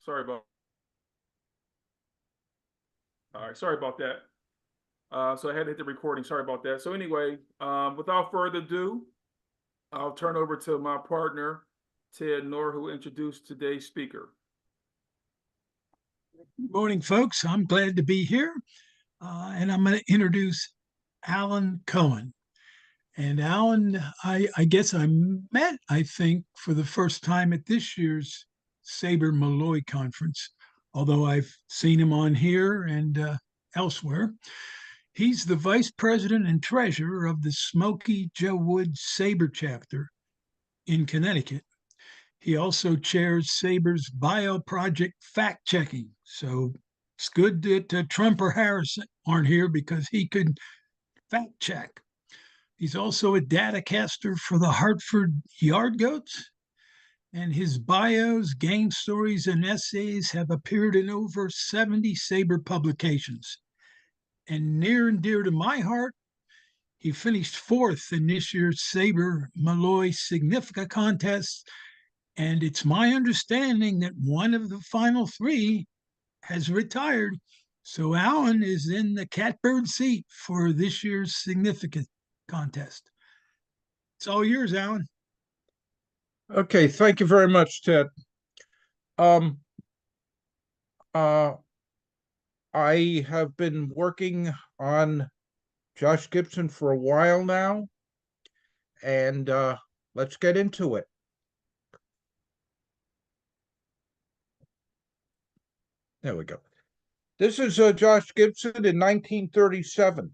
Sorry about. All right, sorry about that. So I had to hit the recording. Sorry about that. So anyway, without further ado, I'll turn over to my partner, Ted Noor, who will introduce today's speaker. Good morning, folks. I'm glad to be here. And I'm going to introduce Alan Cohen. And Alan, I guess I met, I think, for the first time at this year's SABR Malloy conference, although I've seen him on here and elsewhere. He's the vice president and treasurer of the Smoky Joe Wood SABR chapter in Connecticut. He also chairs SABR's Bio-Project fact checking. So it's good that Trump or Harris aren't here because he could fact check. He's also a data caster for the Hartford Yard Goats, and his bios, game stories, and essays have appeared in over 70 SABR publications. And near and dear to my heart, he finished fourth in this year's SABR Malloy Significa contest, and it's my understanding that one of the final three has retired. So Alan is in the catbird seat for this year's Significa contest. It's all yours, Alan. Okay, thank you very much, Ted. I have been working on Josh Gibson for a while now, and let's get into it. There we go. This is Josh Gibson in 1937.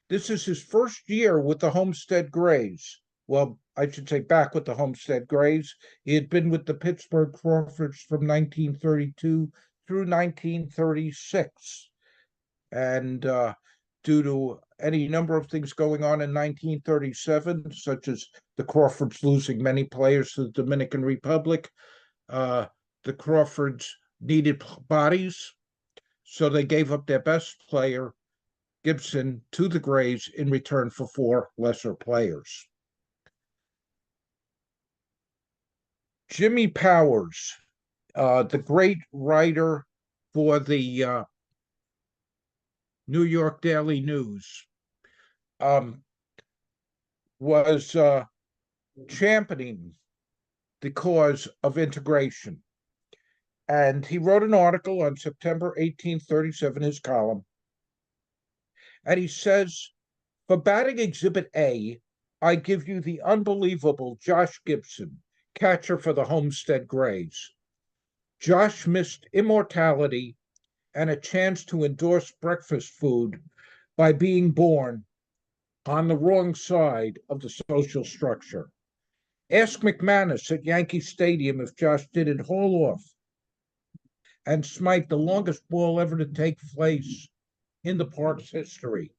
This is his first year with the Homestead Grays. Well, I should say back with the Homestead Grays. He had been with the Pittsburgh Crawfords from 1932 through 1936. And due to any number of things going on in 1937, such as the Crawfords losing many players to the Dominican Republic, the Crawfords needed bodies, so they gave up their best player, Gibson, to the Grays in return for 4 lesser players. Jimmy Powers, the great writer for the New York Daily News, was championing the cause of integration. And he wrote an article on September 1837, his column, and he says, for batting exhibit A, I give you the unbelievable Josh Gibson, catcher for the Homestead Grays. Josh missed immortality and a chance to endorse breakfast food by being born on the wrong side of the social structure. Ask McManus at Yankee Stadium if Josh didn't haul off and smite the longest ball ever to take place in the park's history.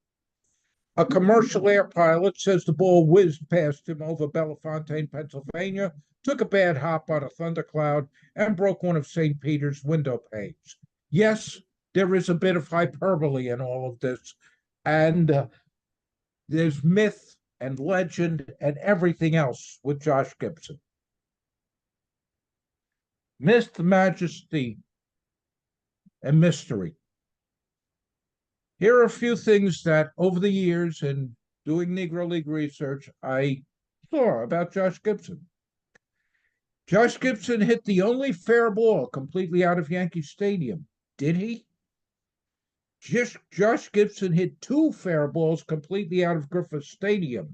A commercial air pilot says the ball whizzed past him over Bellefontaine, Pennsylvania, took a bad hop on a thundercloud, and broke one of St. Peter's window panes. Yes, there is a bit of hyperbole in all of this, and there's myth and legend and everything else with Josh Gibson. Myth, majesty, and mystery. Here are a few things that over the years in doing Negro League research, I saw about Josh Gibson. Josh Gibson hit the only fair ball completely out of Yankee Stadium. Did he? Josh Gibson hit 2 fair balls completely out of Griffith Stadium.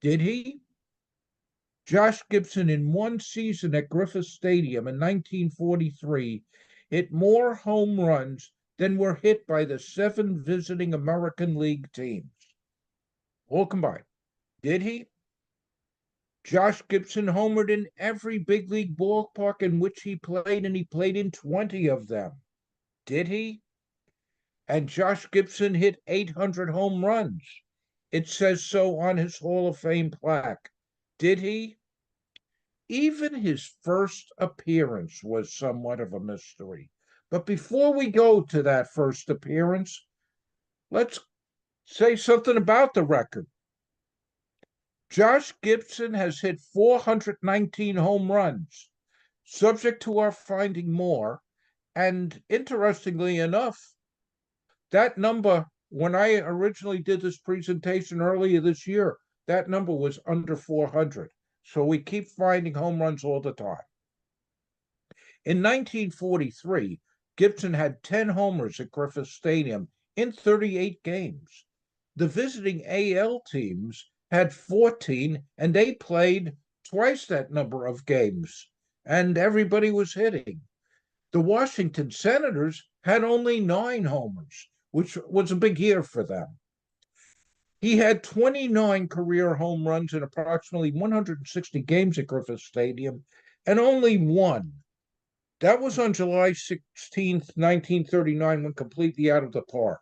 Did he? Josh Gibson in one season at Griffith Stadium in 1943 hit more home runs than were hit by the 7 visiting American League teams, all combined. Did he? Josh Gibson homered in every big league ballpark in which he played, and he played in 20 of them. Did he? And Josh Gibson hit 800 home runs. It says so on his Hall of Fame plaque. Did he? Even his first appearance was somewhat of a mystery. But before we go to that first appearance, let's say something about the record. Josh Gibson has hit 419 home runs. Subject to our finding more, And interestingly enough, that number, when I originally did this presentation earlier this year, that number was under 400. So we keep finding home runs all the time. In 1943, Gibson had 10 homers at Griffith Stadium in 38 games. The visiting AL teams had 14, and they played twice that number of games, and everybody was hitting. The Washington Senators had only 9 homers, which was a big year for them. He had 29 career home runs in approximately 160 games at Griffith Stadium, and only one. That was on July 16th, 1939, when completely out of the park.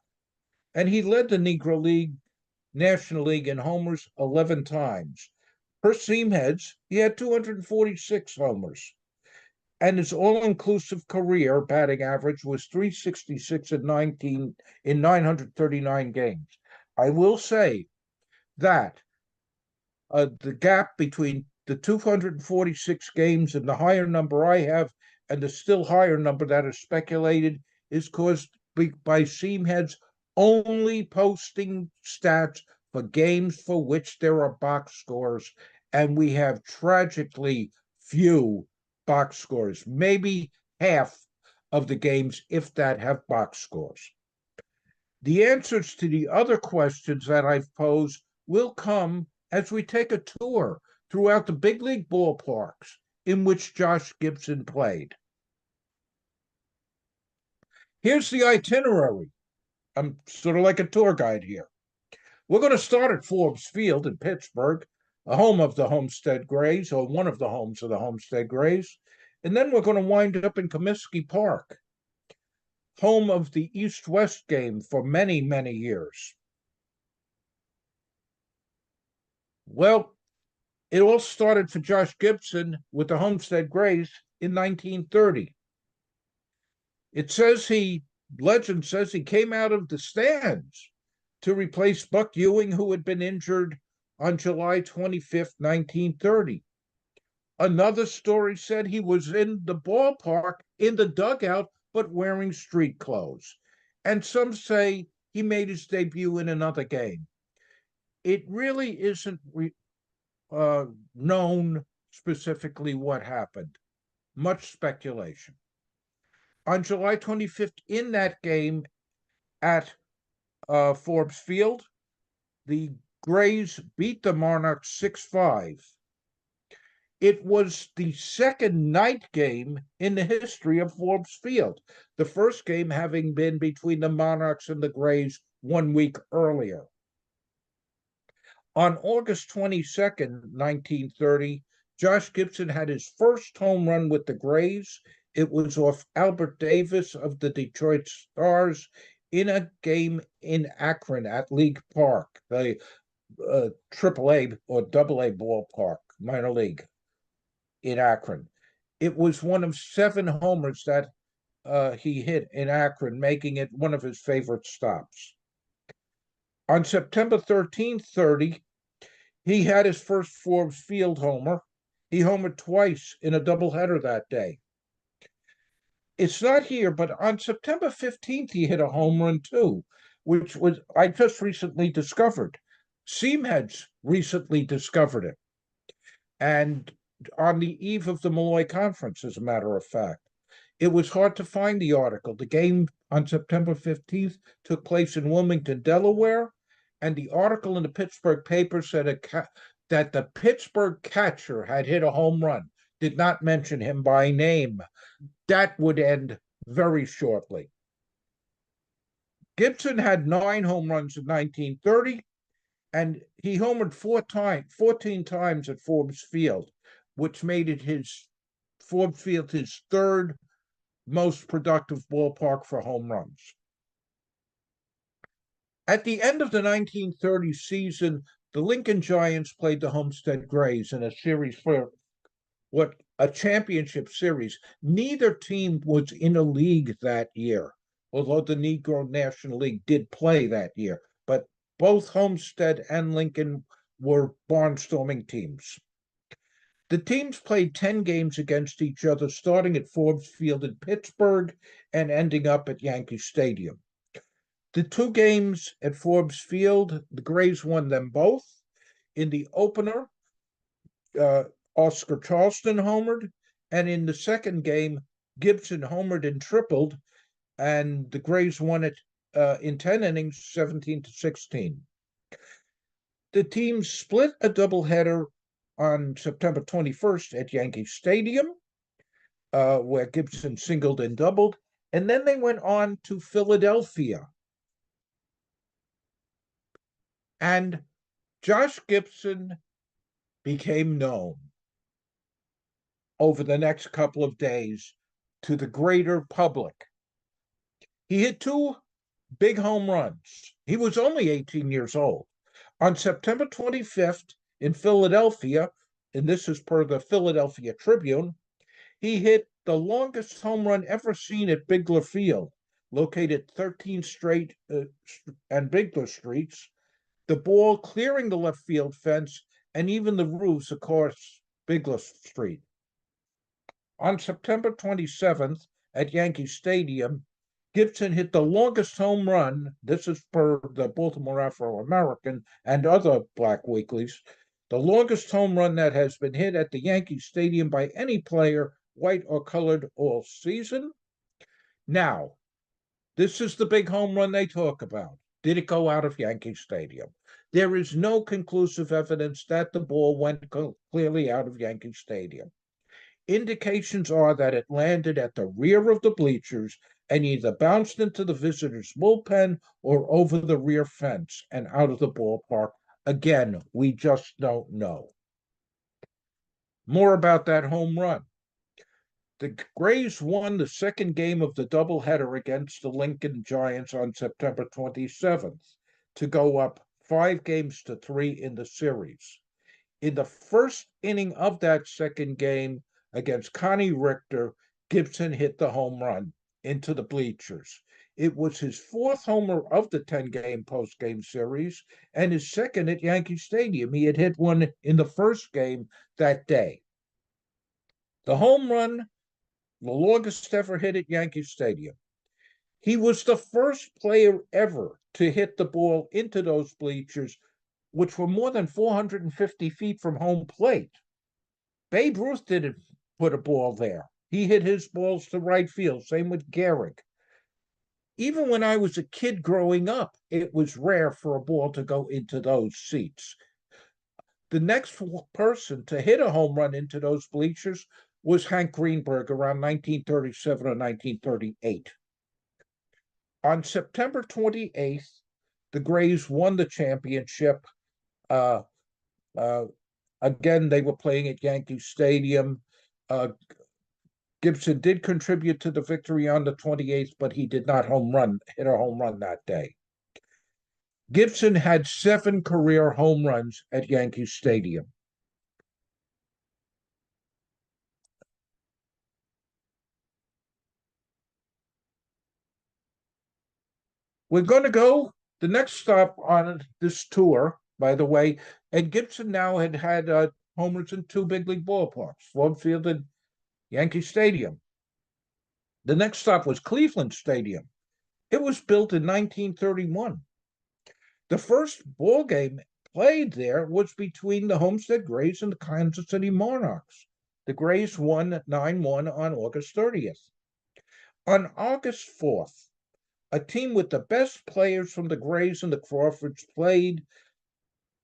And he led the Negro League, National League in homers 11 times. Per seam heads, he had 246 homers. And his all-inclusive career batting average was 366 in 939 games. I will say that the gap between the 246 games and the higher number I have and the still higher number that is speculated is caused by seam heads only posting stats for games for which there are box scores, and we have tragically few box scores, maybe half of the games, if that, have box scores. The answers to the other questions that I've posed will come as we take a tour throughout the big league ballparks in which Josh Gibson played. Here's the itinerary. I'm sort of like a tour guide here. We're going to start at Forbes Field in Pittsburgh, a home of the Homestead Grays, or one of the homes of the Homestead Grays. And then we're going to wind up in Comiskey Park, home of the East-West game for many, many years. Well, it all started for Josh Gibson with the Homestead Grays in 1930. Legend says he came out of the stands to replace Buck Ewing, who had been injured on July 25th, 1930. Another story said he was in the ballpark, in the dugout, but wearing street clothes. And some say he made his debut in another game. It really isn't known specifically what happened. Much speculation. On July 25th, in that game at Forbes Field, the Grays beat the Monarchs 6-5. It was the second night game in the history of Forbes Field, the first game having been between the Monarchs and the Grays 1 week earlier. On August 22nd, 1930, Josh Gibson had his first home run with the Grays. It was off Albert Davis of the Detroit Stars in a game in Akron at League Park, the AAA or AA ballpark, minor league in Akron. It was one of 7 homers that he hit in Akron, making it one of his favorite stops. On September 13th, 30, he had his first Forbes Field homer. He homered twice in a doubleheader that day. It's not here, but on September 15th, he hit a home run too, which was I just recently discovered. Seamheads recently discovered it. And on the eve of the Malloy Conference, as a matter of fact. It was hard to find the article. The game on September 15th took place in Wilmington, Delaware, and the article in the Pittsburgh paper said that the Pittsburgh catcher had hit a home run, did not mention him by name. That would end very shortly. Gibson had 9 home runs in 1930, and he homered 14 times at Forbes Field, which made it Forbes Field his 3rd most productive ballpark for home runs. At the end of the 1930 season, the Lincoln Giants played the Homestead Grays in a series for a championship series. Neither team was in a league that year, although the Negro National League did play that year. But both Homestead and Lincoln were barnstorming teams. The teams played 10 games against each other, starting at Forbes Field in Pittsburgh and ending up at Yankee Stadium. The 2 games at Forbes Field, the Grays won them both. In the opener, Oscar Charleston homered, and in the second game, Gibson homered and tripled, and the Grays won it in 10 innings, 17-16. The teams split a doubleheader on September 21st at Yankee Stadium, where Gibson singled and doubled, and then they went on to Philadelphia. And Josh Gibson became known over the next couple of days to the greater public. He hit 2 big home runs. He was only 18 years old. On September 25th in Philadelphia, and this is per the Philadelphia Tribune, he hit the longest home run ever seen at Bigler Field, located 13 Straight and Bigler Streets, the ball clearing the left field fence and even the roofs across Bigler Street. On September 27th at Yankee Stadium, Gibson hit the longest home run, this is per the Baltimore Afro-American and other black weeklies, the longest home run that has been hit at the Yankee Stadium by any player, white or colored, all season. Now, this is the big home run they talk about. Did it go out of Yankee Stadium? There is no conclusive evidence that the ball went clearly out of Yankee Stadium. Indications are that it landed at the rear of the bleachers and either bounced into the visitors' bullpen or over the rear fence and out of the ballpark. Again, we just don't know. More about that home run. The Grays won the second game of the doubleheader against the Lincoln Giants on September 27th to go up 5-3 in the series. In the first inning of that second game against Connie Richter, Gibson hit the home run into the bleachers. It was his 4th homer of the 10-game post-game series and his 2nd at Yankee Stadium. He had hit one in the first game that day. The home run, the longest ever hit at Yankee Stadium. He was the first player ever to hit the ball into those bleachers, which were more than 450 feet from home plate. Babe Ruth didn't put a ball there. He hit his balls to right field, same with Gehrig. Even when I was a kid growing up, it was rare for a ball to go into those seats. The next person to hit a home run into those bleachers was Hank Greenberg around 1937 or 1938. On September 28th, the Grays won the championship. Again, they were playing at Yankee Stadium. Gibson did contribute to the victory on the 28th, but he did not hit a home run that day. Gibson had 7 career home runs at Yankee Stadium. We're going to go the next stop on this tour, by the way, and Gibson now had homers in 2 big league ballparks, Forbes Field and Yankee Stadium. The next stop was Cleveland Stadium. It was built in 1931. The first ball game played there was between the Homestead Grays and the Kansas City Monarchs. The Grays won 9-1 on August 30th. On August 4th, a team with the best players from the Grays and the Crawfords played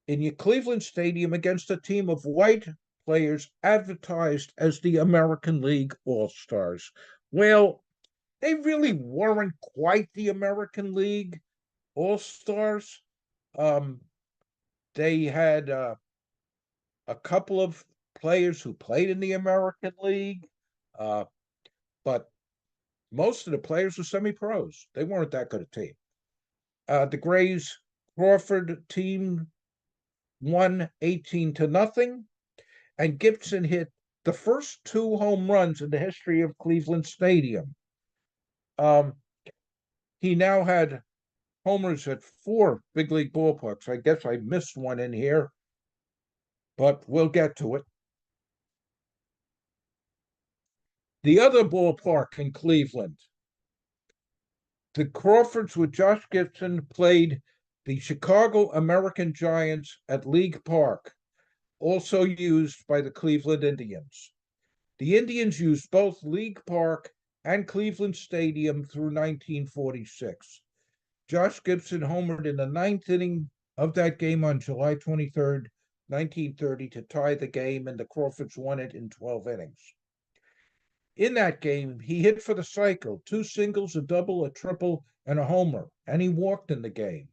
in Cleveland Stadium against a team of white players advertised as the American League All-Stars. Well, they really weren't quite the American League All-Stars. They had a couple of players who played in the American League, but most of the players were semi-pros. They weren't that good a team. The Grays Crawford team won 18-0, and Gibson hit the first 2 home runs in the history of Cleveland Stadium. He now had homers at 4 big league ballparks. I guess I missed one in here, but we'll get to it. The other ballpark in Cleveland, the Crawfords with Josh Gibson played the Chicago American Giants at League Park, also used by the Cleveland Indians. The Indians used both League Park and Cleveland Stadium through 1946. Josh Gibson homered in the ninth inning of that game on July 23rd, 1930, to tie the game, and the Crawfords won it in 12 innings. In that game, he hit for the cycle, 2 singles, a double, a triple, and a homer, and he walked in the game.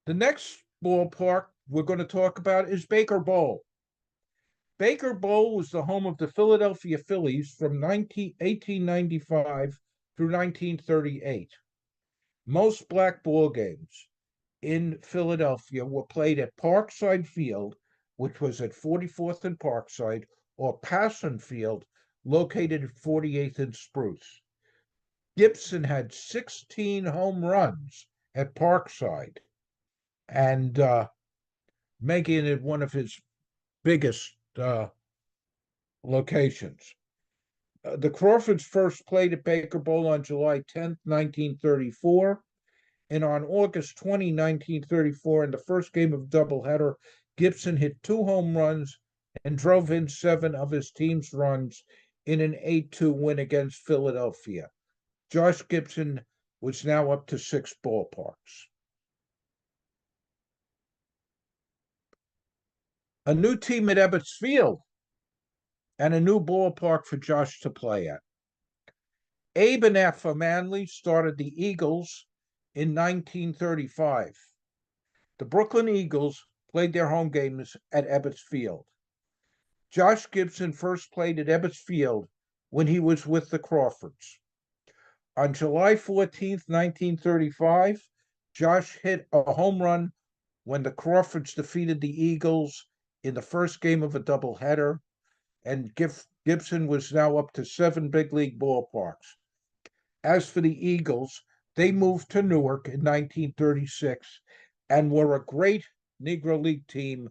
The next ballpark we're going to talk about is Baker Bowl. Baker Bowl was the home of the Philadelphia Phillies from 1895 through 1938. Most black ball games in Philadelphia were played at Parkside Field, which was at 44th and Parkside, or Passon Field, located at 48th and Spruce. Gibson had 16 home runs at Parkside, and making it one of his biggest locations. The Crawfords first played at Baker Bowl on July 10th, 1934. And on August 20, 1934, in the first game of doubleheader, Gibson hit 2 home runs and drove in 7 of his team's runs in an 8-2 win against Philadelphia. Josh Gibson was now up to 6 ballparks. A new team at Ebbets Field and a new ballpark for Josh to play at. Abe and Effa Manley started the Eagles in 1935. The Brooklyn Eagles played their home games at Ebbets Field. Josh Gibson first played at Ebbets Field when he was with the Crawfords. On July 14th, 1935, Josh hit a home run when the Crawfords defeated the Eagles in the first game of a doubleheader, and Gibson was now up to 7 big league ballparks. As for the Eagles, they moved to Newark in 1936 and were a great Negro League team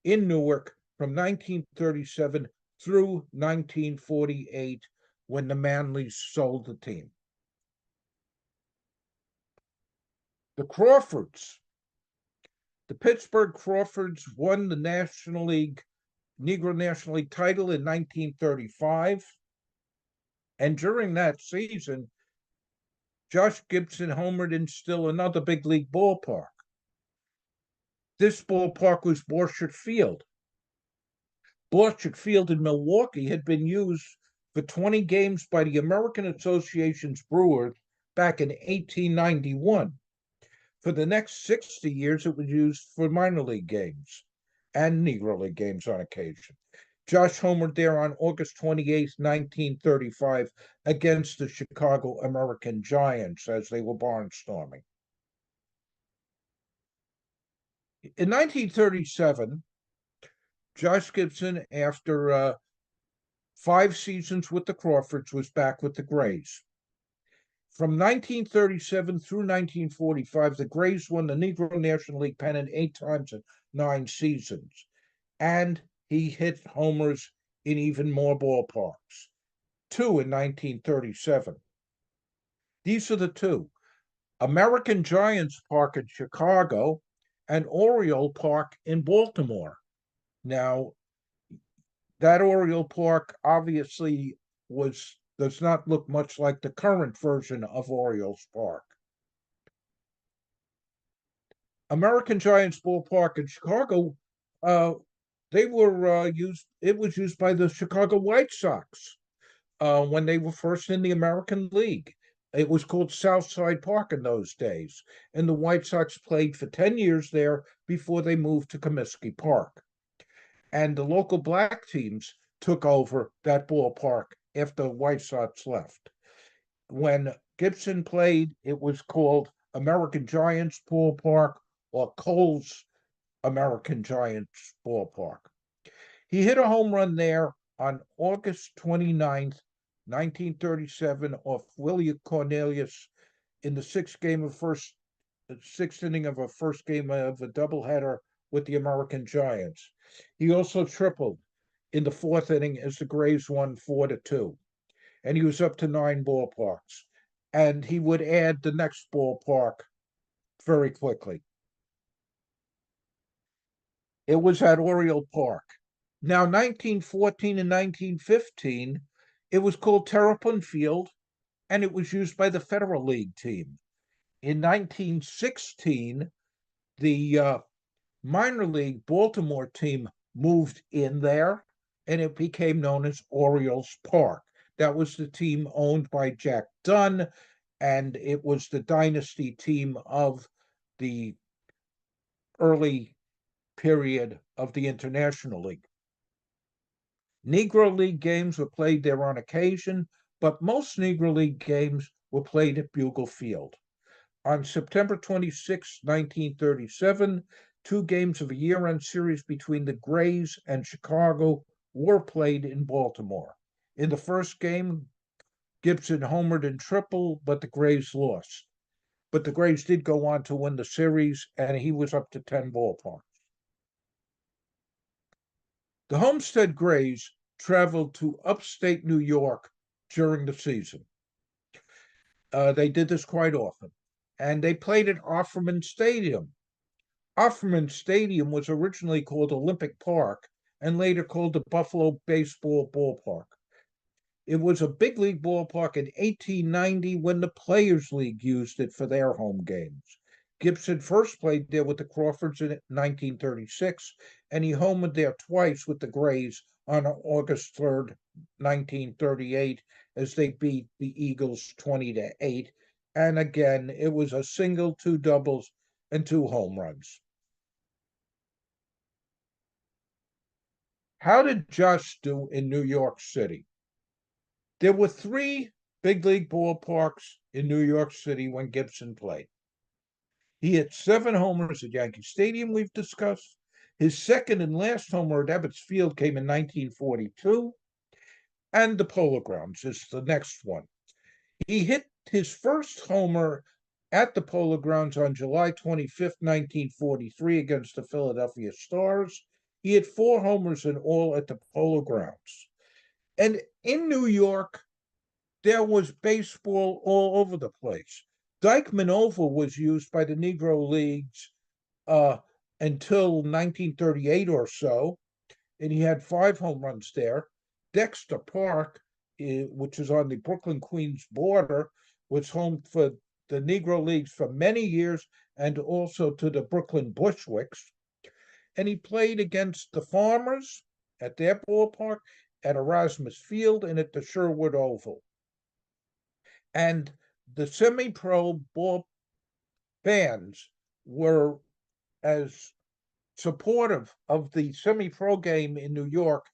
in Newark from 1937 through 1948, when the Manleys sold the team. The Crawfords. The Pittsburgh Crawfords won the National League, Negro National League title in 1935. And during that season, Josh Gibson homered in still another big league ballpark. This ballpark was Borchert Field. Borchert Field in Milwaukee had been used for 20 games by the American Association's Brewers back in 1891. For the next 60 years, it was used for minor league games and Negro League games on occasion. Josh homered there on August 28, 1935, against the Chicago American Giants as they were barnstorming. In 1937, Josh Gibson, after 5 seasons with the Crawfords, was back with the Grays. From 1937 through 1945, the Grays won the Negro National League pennant 8 times in 9 seasons. And he hit homers in even more ballparks, 2 in 1937. These are the 2. American Giants Park in Chicago and Oriole Park in Baltimore. Now, that Oriole Park obviously does not look much like the current version of Orioles Park. American Giants Ballpark in Chicago, it was used by the Chicago White Sox when they were first in the American League. It was called Southside Park in those days, and the White Sox played for 10 years there before they moved to Comiskey Park. And the local black teams took over that ballpark after the White Sox left. When Gibson played, it was called American Giants Ballpark or Cole's American Giants Ballpark. He hit a home run there on August 29th, 1937, off Willie Cornelius in the 6th inning of a first game of a doubleheader with the American Giants. He also tripled in the fourth inning as the Grays won 4-2. And he was up to 9 ballparks. And he would add the next ballpark very quickly. It was at Oriole Park. Now, 1914 and 1915, it was called Terrapin Field, and it was used by the Federal League team. In 1916, the minor league Baltimore team moved in there, and it became known as Orioles Park. That was the team owned by Jack Dunn, and it was the dynasty team of the early period of the International League. Negro League games were played there on occasion, but most Negro League games were played at Bugle Field. On September 26, 1937, 2 games of a year-end series between the Grays and Chicago were played in Baltimore. In the first game, Gibson homered and tripled, but the Grays lost. But the Grays did go on to win the series, and he was up to 10 ballparks. The Homestead Grays traveled to upstate New York during the season. They did this quite often, and they played at Offerman Stadium. Offerman Stadium was originally called Olympic Park and later called the Buffalo Baseball Ballpark. It was a big league ballpark in 1890 when the Players League used it for their home games. Gibson first played there with the Crawfords in 1936, and he homered there twice with the Grays on August 3rd, 1938, as they beat the Eagles 20-8. And again, it was a single, 2 doubles, and 2 home runs. How did Josh do in New York City? There were 3 big league ballparks in New York City when Gibson played. He hit 7 homers at Yankee Stadium, we've discussed. His second and last homer at Ebbets Field came in 1942. And the Polo Grounds is the next one. He hit his first homer at the Polo Grounds on July 25th, 1943 against the Philadelphia Stars. He hit 4 homers in all at the Polo Grounds. And in New York, there was baseball all over the place. Dyckman Oval was used by the Negro Leagues until 1938 or so, and he had 5 home runs there. Dexter Park, which is on the Brooklyn-Queens border, was home for the Negro Leagues for many years and also to the Brooklyn Bushwicks. And he played against the Farmers at their ballpark, at Erasmus Field, and at the Sherwood Oval. And the semi-pro ball fans were as supportive of the semi-pro game in New York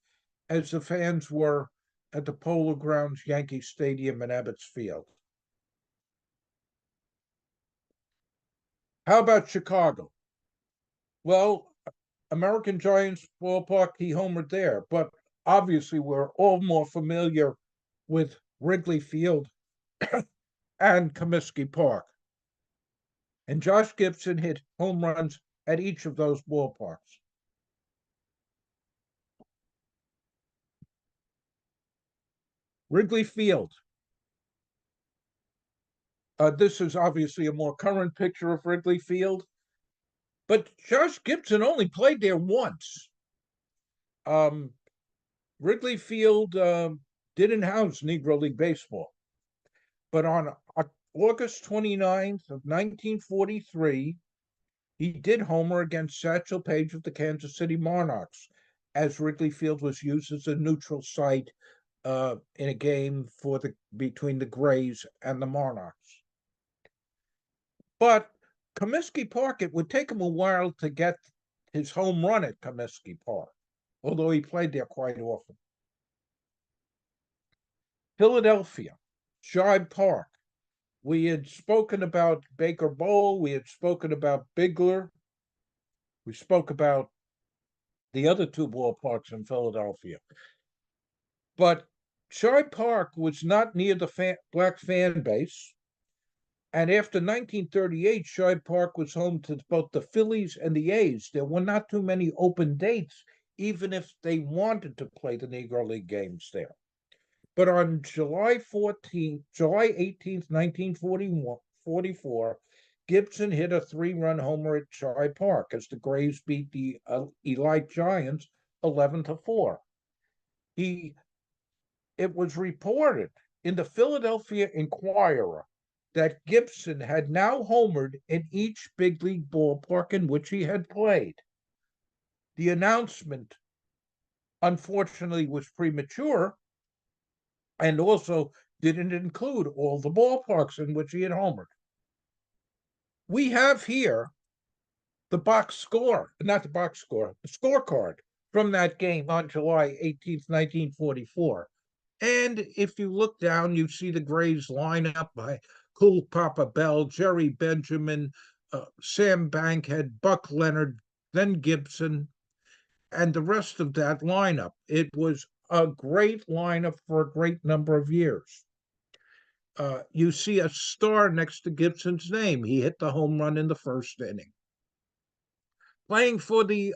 as the fans were at the Polo Grounds, Yankee Stadium, and Ebbets Field. How about Chicago? Well, American Giants ballpark, he homered there, but obviously we're all more familiar with Wrigley Field and Comiskey Park. And Josh Gibson hit home runs at each of those ballparks. Wrigley Field. This is obviously a more current picture of Wrigley Field, but Josh Gibson only played there once. Wrigley Field didn't house Negro League Baseball, but on August 29th of 1943, he did homer against Satchel Paige of the Kansas City Monarchs, as Wrigley Field was used as a neutral site in a game between the Grays and the Monarchs. But Comiskey Park, it would take him a while to get his home run at Comiskey Park, although he played there quite often. Philadelphia, Shibe Park. We had spoken about Baker Bowl. We had spoken about Bigler. We spoke about the other 2 ballparks in Philadelphia. But Shibe Park was not near the black fan base, And after 1938, Shibe Park was home to both the Phillies and the A's. There were not too many open dates, even if they wanted to play the Negro League games there. But on July 18th, 1944, Gibson hit a 3-run homer at Shibe Park as the Grays beat the Elite Giants 11-4. It was reported in the Philadelphia Inquirer that Gibson had now homered in each big league ballpark in which he had played. The announcement, unfortunately, was premature and also didn't include all the ballparks in which he had homered. We have here the scorecard from that game on July 18th, 1944. And if you look down, you see the Grays lineup by Cool Papa Bell, Jerry Benjamin, Sam Bankhead, Buck Leonard, then Gibson, and the rest of that lineup. It was a great lineup for a great number of years. You see a star next to Gibson's name. He hit the home run in the first inning. Playing for the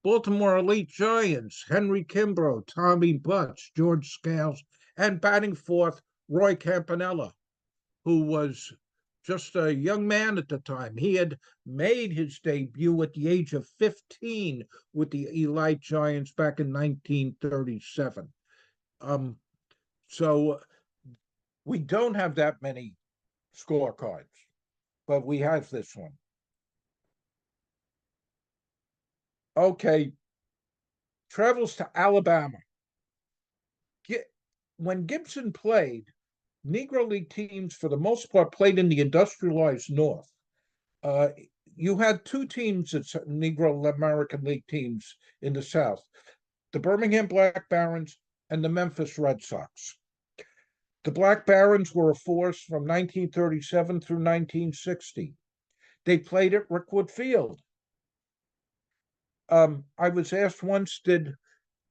Baltimore Elite Giants, Henry Kimbrough, Tommy Butts, George Scales, and batting fourth, Roy Campanella, who was just a young man at the time. He had made his debut at the age of 15 with the Elite Giants back in 1937. So we don't have that many scorecards, but we have this one. Okay, travels to Alabama. When Gibson played, Negro League teams, for the most part, played in the industrialized North. You had two teams, Negro American League teams in the South, the Birmingham Black Barons and the Memphis Red Sox. The Black Barons were a force from 1937 through 1960. They played at Rickwood Field. I was asked once, did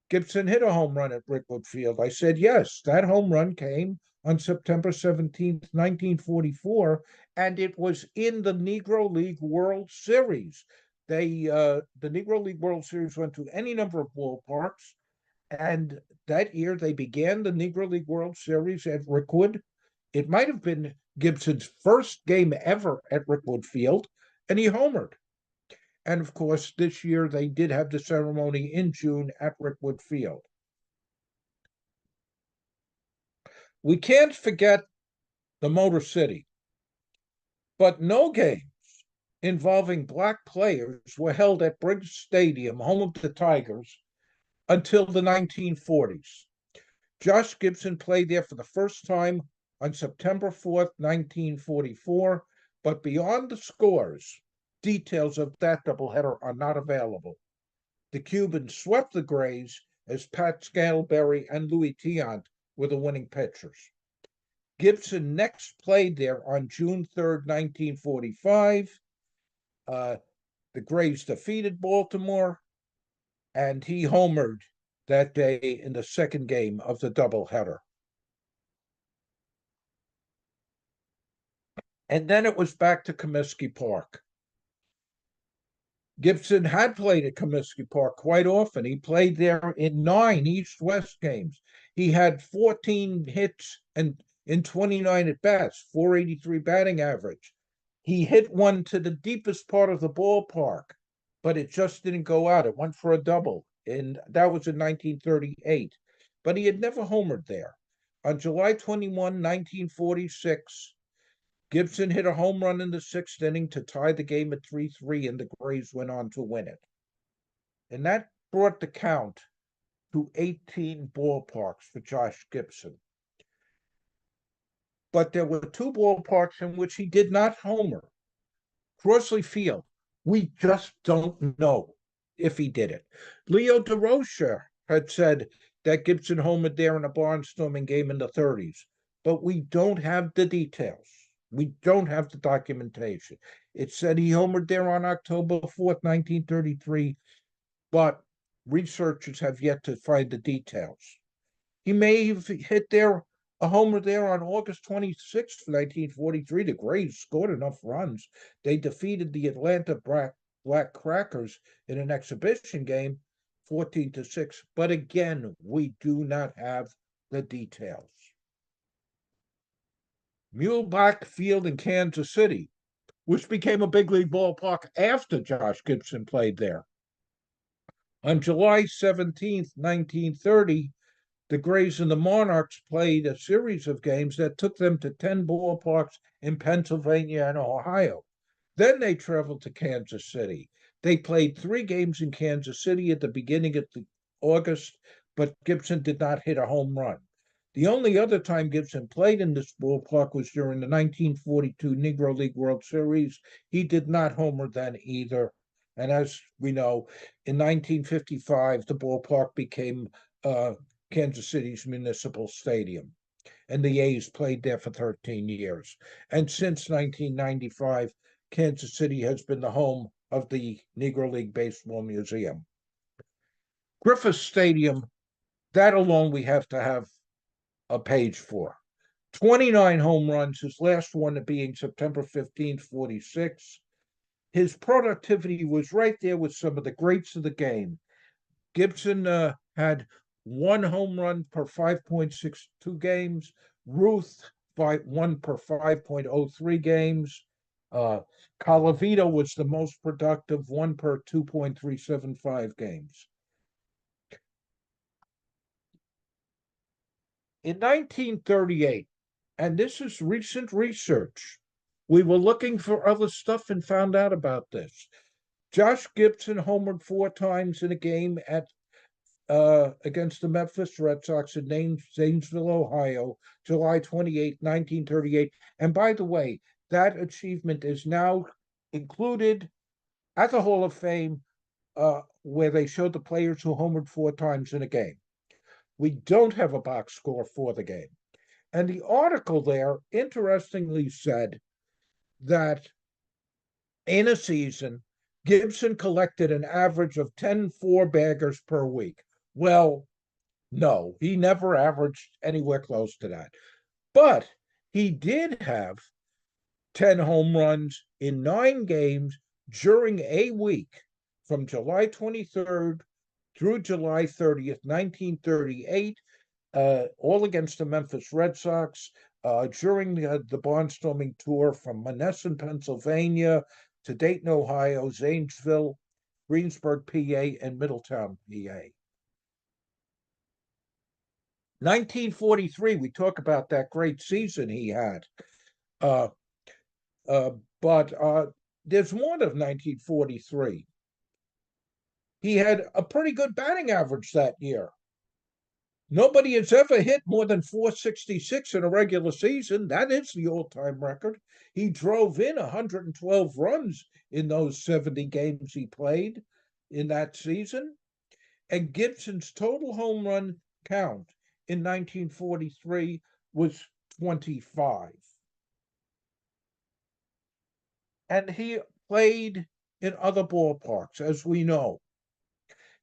Gibson hit a home run at Rickwood Field? I said, yes, that home run came on September 17th, 1944, and it was in the Negro League World Series. The Negro League World Series went to any number of ballparks, and that year they began the Negro League World Series at Rickwood. It might have been Gibson's first game ever at Rickwood Field, and he homered. And of course, this year they did have the ceremony in June at Rickwood Field. We can't forget the Motor City, but no games involving black players were held at Briggs Stadium, home of the Tigers, until the 1940s. Josh Gibson played there for the first time on September 4th, 1944, but beyond the scores, details of that doubleheader are not available. The Cubans swept the Grays as Pat Scalberry and Louis Tiant were the winning pitchers. Gibson next played there on June 3rd, 1945. The Grays defeated Baltimore, and he homered that day in the second game of the doubleheader. And then it was back to Comiskey Park. Gibson had played at Comiskey Park quite often. He played there in 9 East-West games. He had 14 hits and in 29 at-bats, 483 batting average. He hit one to the deepest part of the ballpark, but it just didn't go out. It went for a double, and that was in 1938. But he had never homered there. On July 21, 1946, Gibson hit a home run in the 6th inning to tie the game at 3-3, and the Grays went on to win it. And that brought the count to 18 ballparks for Josh Gibson. But there were 2 ballparks in which he did not homer. Crossley Field, we just don't know if he did it. Leo DeRocher had said that Gibson homered there in a barnstorming game in the 30s, but we don't have the details. We don't have the documentation. It said he homered there on October 4th, 1933, but researchers have yet to find the details. He may have hit there a homer there on August 26th, 1943. The Grays scored enough runs. They defeated the Atlanta Black Crackers in an exhibition game, 14-6. But again, we do not have the details. Muehlebach Field in Kansas City, which became a big league ballpark after Josh Gibson played there. On July 17th, 1930, the Grays and the Monarchs played a series of games that took them to 10 ballparks in Pennsylvania and Ohio. Then they traveled to Kansas City. They played 3 games in Kansas City at the beginning of August, but Gibson did not hit a home run. The only other time Gibson played in this ballpark was during the 1942 Negro League World Series. He did not homer then either. And as we know, in 1955, the ballpark became Kansas City's municipal stadium, and the A's played there for 13 years. And since 1995, Kansas City has been the home of the Negro League Baseball Museum. Griffith Stadium, that alone we have to have a page for. 29 home runs, his last one being September 15th, 46. His productivity was right there with some of the greats of the game. Gibson had 1 home run per 5.62 games. Ruth, 1 per 5.03 games. Colavito was the most productive, 1 per 2.375 games. In 1938, and this is recent research, we were looking for other stuff and found out about this. Josh Gibson homered 4 times in a game at against the Memphis Red Sox in Zanesville, Ohio, July 28, 1938. And by the way, that achievement is now included at the Hall of Fame, where they showed the players who homered 4 times in a game. We don't have a box score for the game. And the article there interestingly said that in a season, Gibson collected an average of 10 4-baggers per week. Well, no, he never averaged anywhere close to that. But he did have 10 home runs in 9 games during a week from July 23rd through July 30th, 1938, all against the Memphis Red Sox, during the barnstorming tour from Monessen, Pennsylvania, to Dayton, Ohio, Zanesville, Greensburg, PA, and Middletown, PA. 1943, we talk about that great season he had. But there's more of 1943. He had a pretty good batting average that year. Nobody has ever hit more than 466 in a regular season. That is the all-time record. He drove in 112 runs in those 70 games he played in that season. And Gibson's total home run count in 1943 was 25. And he played in other ballparks, as we know.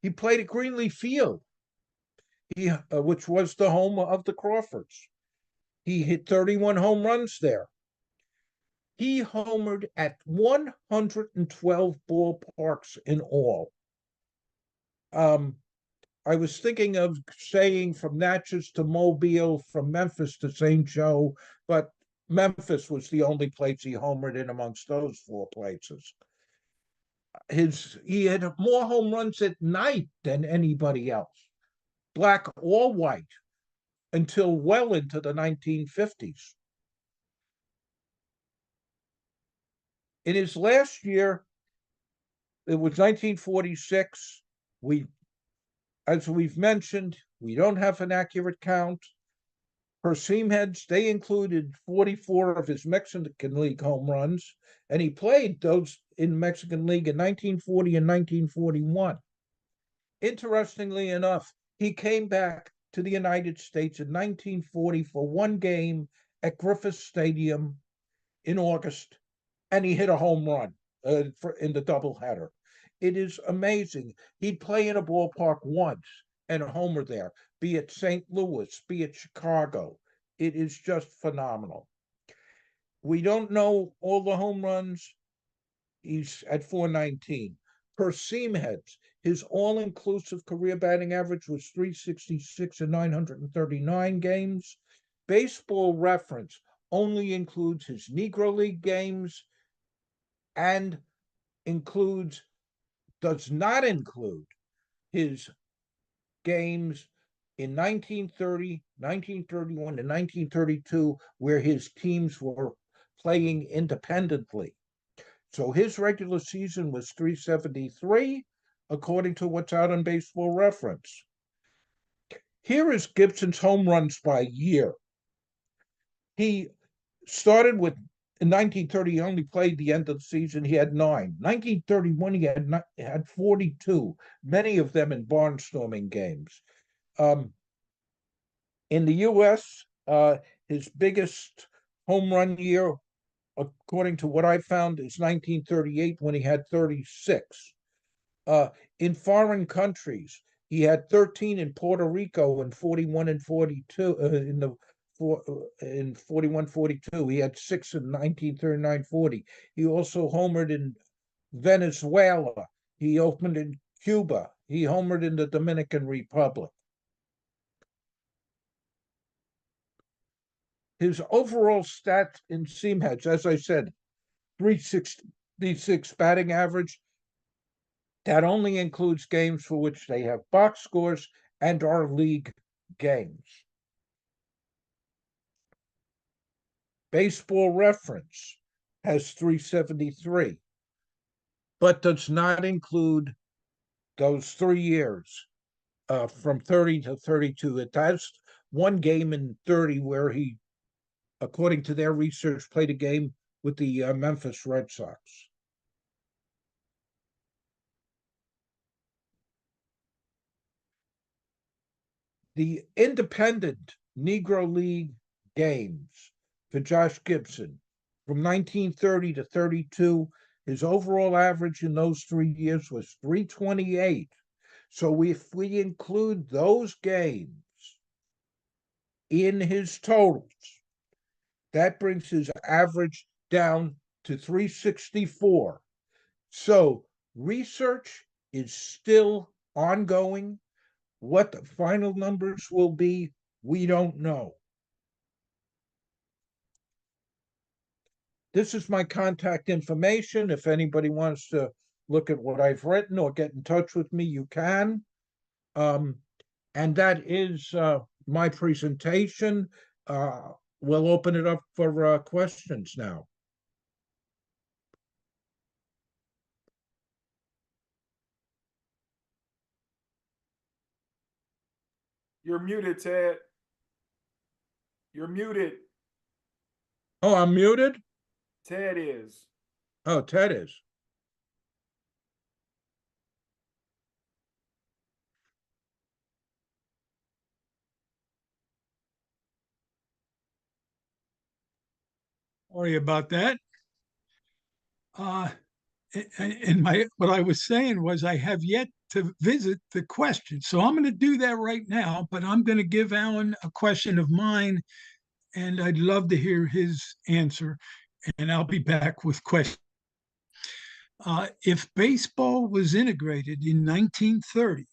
He played at Greenleaf Field, which was the home of the Crawfords. He hit 31 home runs there. He homered at 112 ballparks in all. I was thinking of saying from Natchez to Mobile, from Memphis to St. Joe, but Memphis was the only place he homered in amongst those 4 places. He had more home runs at night than anybody else, black or white, until well into the 1950s. In his last year, it was 1946. As we've mentioned, we don't have an accurate count. Per seam heads, they included 44 of his Mexican League home runs, and he played those in Mexican League in 1940 and 1941. Interestingly enough, he came back to the United States in 1940 for 1 game at Griffith Stadium in August, and he hit a home run in the doubleheader. It is amazing. He'd play in a ballpark once and a homer there, be it St. Louis, be it Chicago. It is just phenomenal. We don't know all the home runs. He's at 419. Per seam heads, his all-inclusive career batting average was 366 in 939 games. Baseball Reference only includes his Negro League games and does not include his games in 1930, 1931, and 1932, where his teams were playing independently. So his regular season was 373, according to what's out on Baseball Reference. Here is Gibson's home runs by year. He started with, in 1930, he only played the end of the season. He had 9. 1931, he had 42, many of them in barnstorming games. In the U.S., his biggest home run year, according to what I found, is 1938 when he had 36. In foreign countries, he had 13 in Puerto Rico and 41 and 42 in 41-42. He had 6 in 1939-40. He also homered in Venezuela. He opened in Cuba. He homered in the Dominican Republic. His overall stats in seam heads, as I said, 366 batting average. That only includes games for which they have box scores and are league games. Baseball Reference has 373, but does not include those 3 years from 30 to 32. It has one game in 30 where he, according to their research, played a game with the Memphis Red Sox. The independent Negro League games for Josh Gibson from 1930 to 32, his overall average in those 3 years was 328. So if we include those games in his totals, that brings his average down to 364. So research is still ongoing. What the final numbers will be, we don't know. This is my contact information. If anybody wants to look at what I've written or get in touch with me, you can. And that is my presentation. We'll open it up for questions now. You're muted, Ted. You're muted. Oh, I'm muted? Ted is. Oh, Ted is. Sorry about that. And what I was saying was I have yet to visit the question. So I'm going to do that right now, but I'm going to give Alan a question of mine, and I'd love to hear his answer. And I'll be back with questions. If baseball was integrated in 1930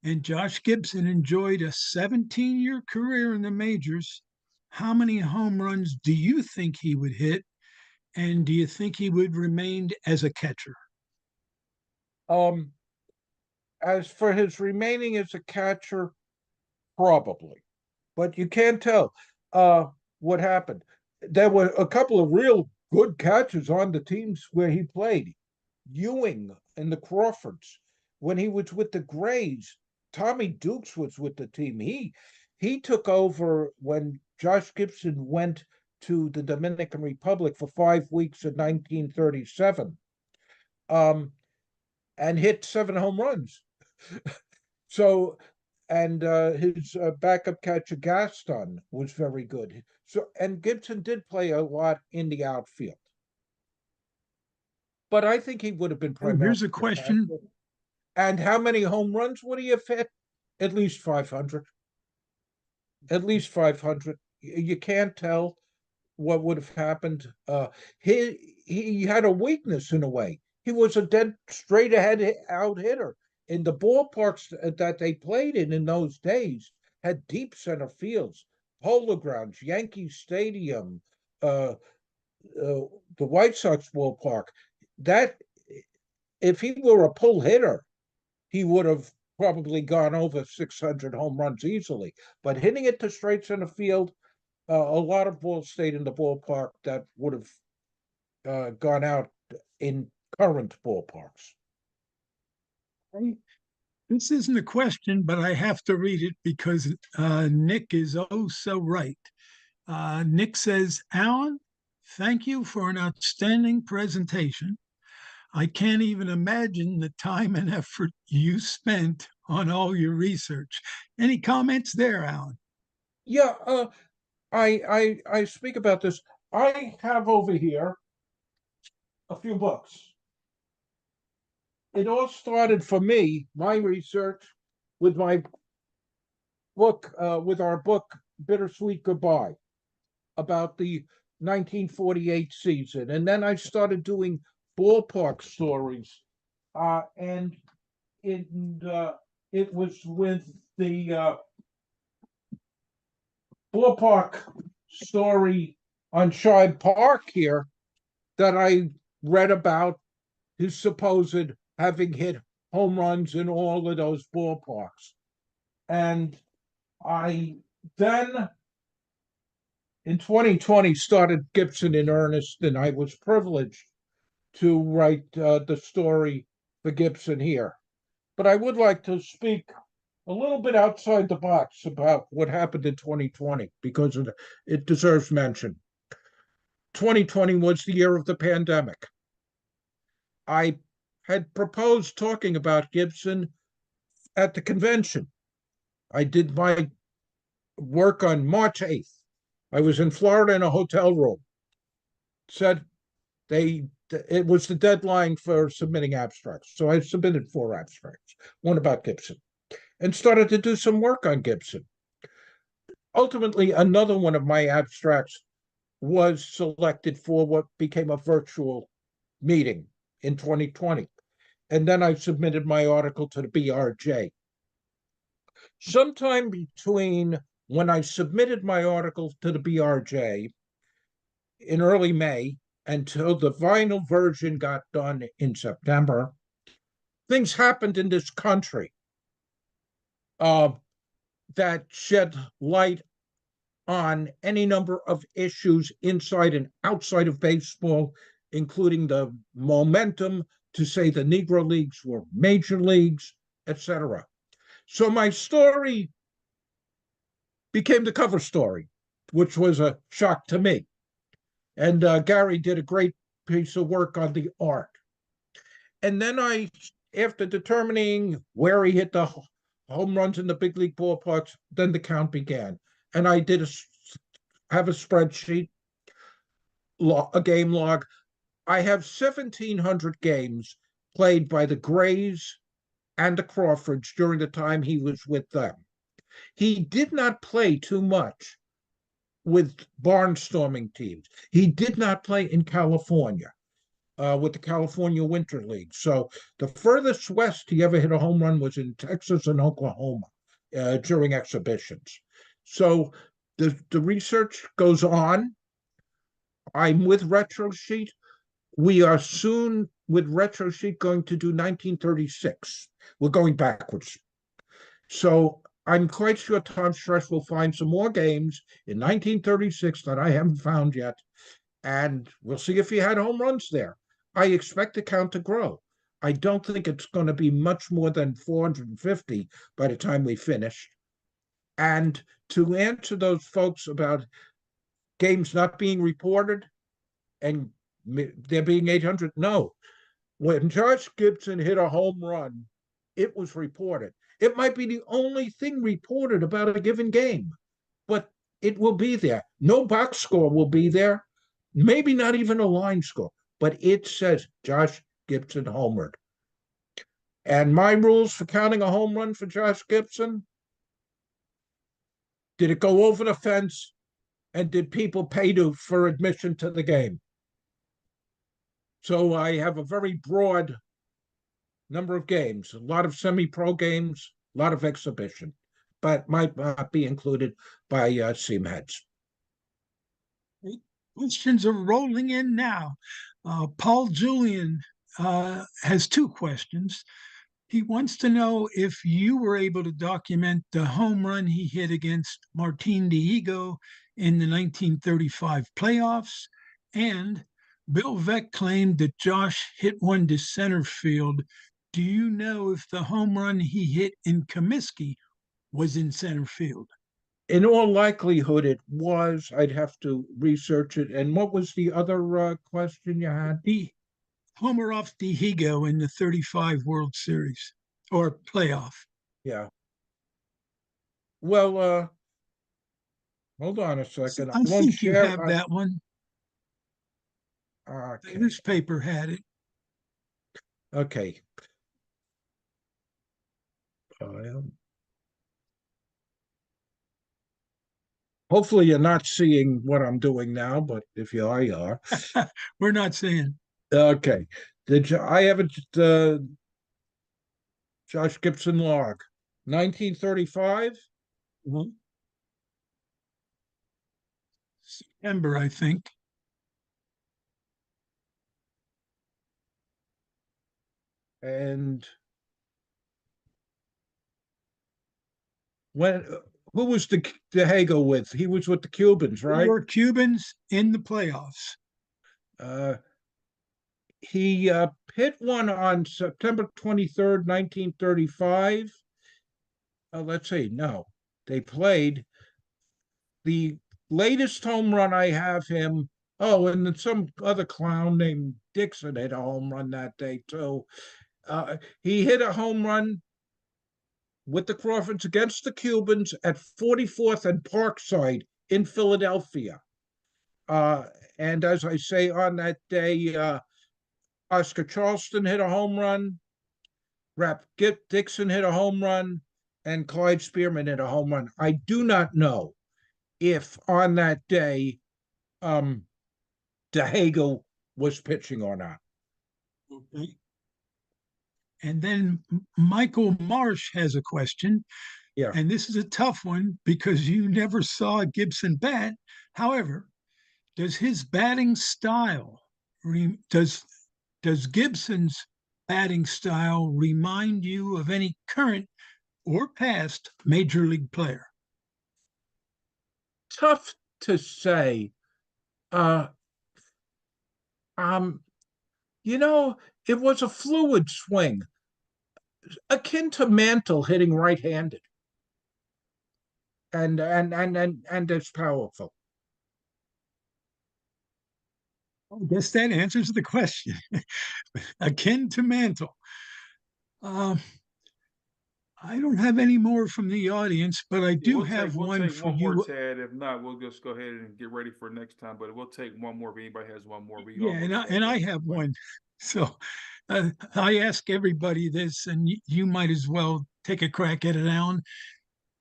and Josh Gibson enjoyed a 17-year career in the majors, how many home runs do you think he would hit? And do you think he would remain as a catcher? As for his remaining as a catcher, probably, but you can't tell what happened. There were a couple of real good catchers on the teams where he played. Ewing and the Crawfords. When he was with the Grays, Tommy Dukes was with the team. He took over when Josh Gibson went to the Dominican Republic for 5 weeks in 1937, and hit 7 home runs. So, and his backup catcher Gaston was very good. So, and Gibson did play a lot in the outfield, but I think he would have been primarily. Here's a question. And how many home runs would he have hit? At least 500. At least 500. you can't tell what would have happened. He had a weakness in a way. He was a dead straight ahead out hitter. In the ballparks that they played in those days had deep center fields, Polo Grounds, Yankee Stadium, uh, the White Sox ballpark. That if he were a pull hitter, he would have probably gone over 600 home runs easily. But hitting it to straight center field, a lot of balls stayed in the ballpark that would have gone out in current ballparks. This isn't a question, but I have to read it because Nick is oh so right. Nick says, Alan, thank you for an outstanding presentation. I can't even imagine the time and effort you spent on all your research. Any comments there, Alan? Yeah, I speak about this. I have over here a few books. It all started for me, my research, with my book, with our book, Bittersweet Goodbye, about the 1948 season. And then I started doing ballpark stories. And it was with the ballpark story on Shibe Park here that I read about his supposed having hit home runs in all of those ballparks. And I then in 2020 started Gibson in earnest, and I was privileged to write the story for Gibson here. But I would like to speak a little bit outside the box about what happened in 2020 because it deserves mention. 2020 was the year of the pandemic. I had proposed talking about Gibson at the convention. I did my work on March 8th. I was in Florida in a hotel room. Said it was the deadline for submitting abstracts. So I submitted 4 abstracts, one about Gibson, and started to do some work on Gibson. Ultimately, another one of my abstracts was selected for what became a virtual meeting in 2020. And then I submitted my article to the BRJ. Sometime between when I submitted my article to the BRJ in early May until the vinyl version got done in September, things happened in this country that shed light on any number of issues inside and outside of baseball, including the momentum to say the Negro Leagues were major leagues, etc. So my story became the cover story, which was a shock to me. And Gary did a great piece of work on the art. And then after determining where he hit the home runs in the big league ballparks, then the count began. And I have a spreadsheet, a game log. I have 1,700 games played by the Grays and the Crawfords during the time he was with them. He did not play too much with barnstorming teams. He did not play in California with the California Winter League. So the furthest west he ever hit a home run was in Texas and Oklahoma during exhibitions. So the research goes on. I'm with Retrosheet. We are soon with Retrosheet going to do 1936. We're going backwards. So I'm quite sure Tom Stress will find some more games in 1936 that I haven't found yet. And we'll see if he had home runs there. I expect the count to grow. I don't think it's going to be much more than 450 by the time we finish. And to answer those folks about games not being reported and there being 800, no. When Josh Gibson hit a home run, it was reported. It might be the only thing reported about a given game, but it will be there. No box score will be there, maybe not even a line score, but it says Josh Gibson homered. And my rules for counting a home run for Josh Gibson: did it go over the fence? And did people pay for admission to the game? So I have a very broad number of games, a lot of semi-pro games, a lot of exhibition, but might not be included by seam heads. Questions are rolling in now. Paul Julian has two questions. He wants to know if you were able to document the home run he hit against Martin Diego in the 1935 playoffs. And Bill Veck claimed that Josh hit one to center field. Do you know if the home run he hit in Comiskey was in center field? In all likelihood, it was. I'd have to research it. And what was the other question you had? The homer off Diego in the 35 World Series or playoff. Yeah. Well, hold on a second. I won't think you share. have that one. The Okay. newspaper had it. Okay. Hopefully you're not seeing what I'm doing now, but if you are, you are. We're not saying. Okay. I have a Josh Gibson log. 1935. September, I think. And when who was Diego with? He was with the Cubans, There right? were Cubans in the playoffs. He hit one on September 23rd, 1935. Let's see. No, they played. The latest home run I have him. Oh, and then some other clown named Dixon hit a home run that day too. He hit a home run with the Crawfords against the Cubans at 44th and Parkside in Philadelphia. And as I say, on that day, Oscar Charleston hit a home run, Rap Dixon hit a home run, and Clyde Spearman hit a home run. I do not know if on that day Diego was pitching or not. Okay. And then Michael Marsh has a question. Yeah. And this is a tough one because you never saw Gibson bat. However, does his batting style does Gibson's batting style remind you of any current or past major league player? Tough to say. You know, it was a fluid swing, akin to Mantle hitting right-handed, and it's powerful. I guess that answers the question. Akin to Mantle. I don't have any more from the audience, but I do have one for you. More, Ted. If not, we'll just go ahead and get ready for next time. But we'll take one more if anybody has one more. Yeah, and I have one. So I ask everybody this, and you might as well take a crack at it, Alan.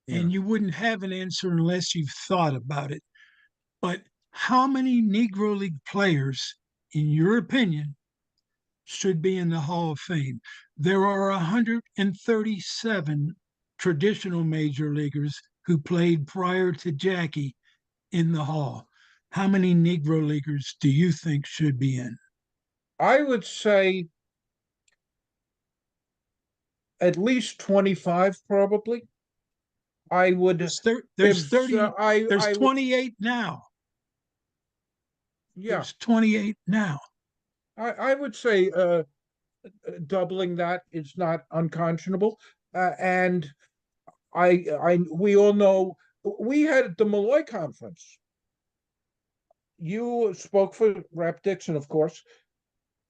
Yeah. And you wouldn't have an answer unless you've thought about it. But how many Negro League players, in your opinion, should be in the Hall of Fame? There are 137 traditional major leaguers who played prior to Jackie in the Hall. How many Negro leaguers do you think should be in? I would say at least 25, probably. I would. There's 30. There's 28 now. Yeah, there's 28 now. I would say doubling that is not unconscionable. And we all know we had the Malloy Conference. You spoke for Rap Dixon, of course.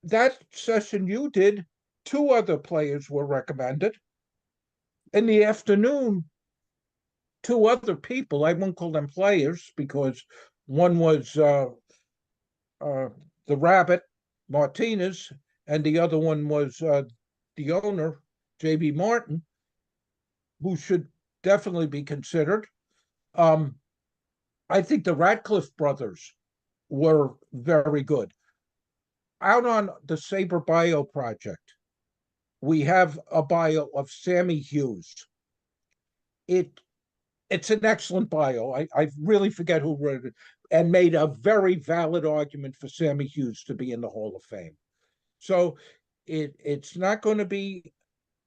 That session you did, 2 other players were recommended. In the afternoon, 2 other people, I won't call them players because one was the Rabbit, Martinez, and the other one was the owner, J.B. Martin, who should definitely be considered. I think the Radcliffe brothers were very good. Out on the SABR Bio-Project, we have a bio of Sammy Hughes. It's an excellent bio. I really forget who wrote it, and made a very valid argument for Sammy Hughes to be in the Hall of Fame. So it's not going to be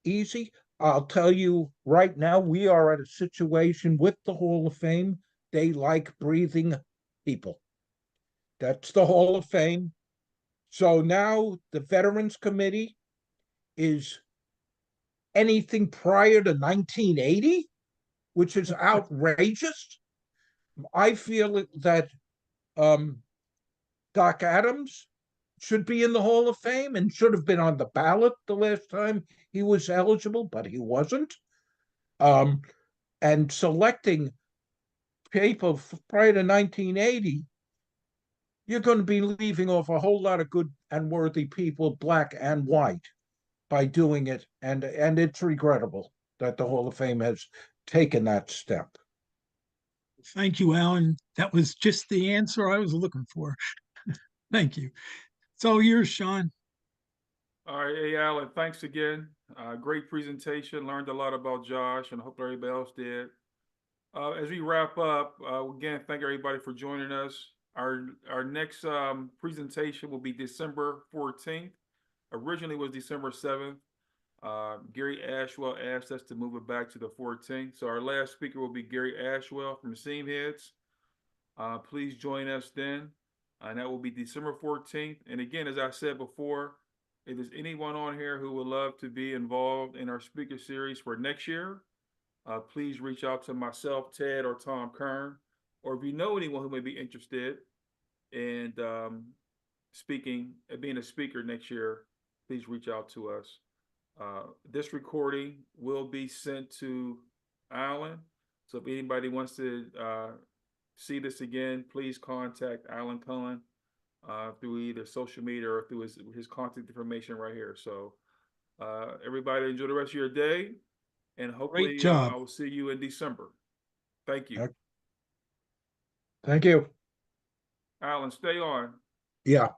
easy. I'll tell you right now, we are at a situation with the Hall of Fame. They like breathing people. That's the Hall of Fame. So now the Veterans Committee is anything prior to 1980, which is outrageous. I feel that Doc Adams should be in the Hall of Fame and should have been on the ballot the last time he was eligible, but he wasn't. And selecting people prior to 1980, you're going to be leaving off a whole lot of good and worthy people, black and white, by doing it. And it's regrettable that the Hall of Fame has taken that step. Thank you, Alan. That was just the answer I was looking for. Thank you. So yours, Sean. All right, hey Alan, thanks again. Great presentation. Learned a lot about Josh, and I hope everybody else did. As we wrap up, again, thank everybody for joining us. Our next presentation will be December 14th. Originally was December 7th. Gary Ashwell asked us to move it back to the 14th. So our last speaker will be Gary Ashwell from Seam Heads. Please join us then. And that will be December 14th. And again, as I said before, if there's anyone on here who would love to be involved in our speaker series for next year, please reach out to myself, Ted, or Tom Kern. Or if you know anyone who may be interested in being a speaker next year, please reach out to us. This recording will be sent to Alan. So if anybody wants to see this again, please contact Alan Cohen through either social media or through his contact information right here. So everybody enjoy the rest of your day, and hopefully Great job. I will see you in December. Thank you. Thank you. Alan, stay on. Yeah.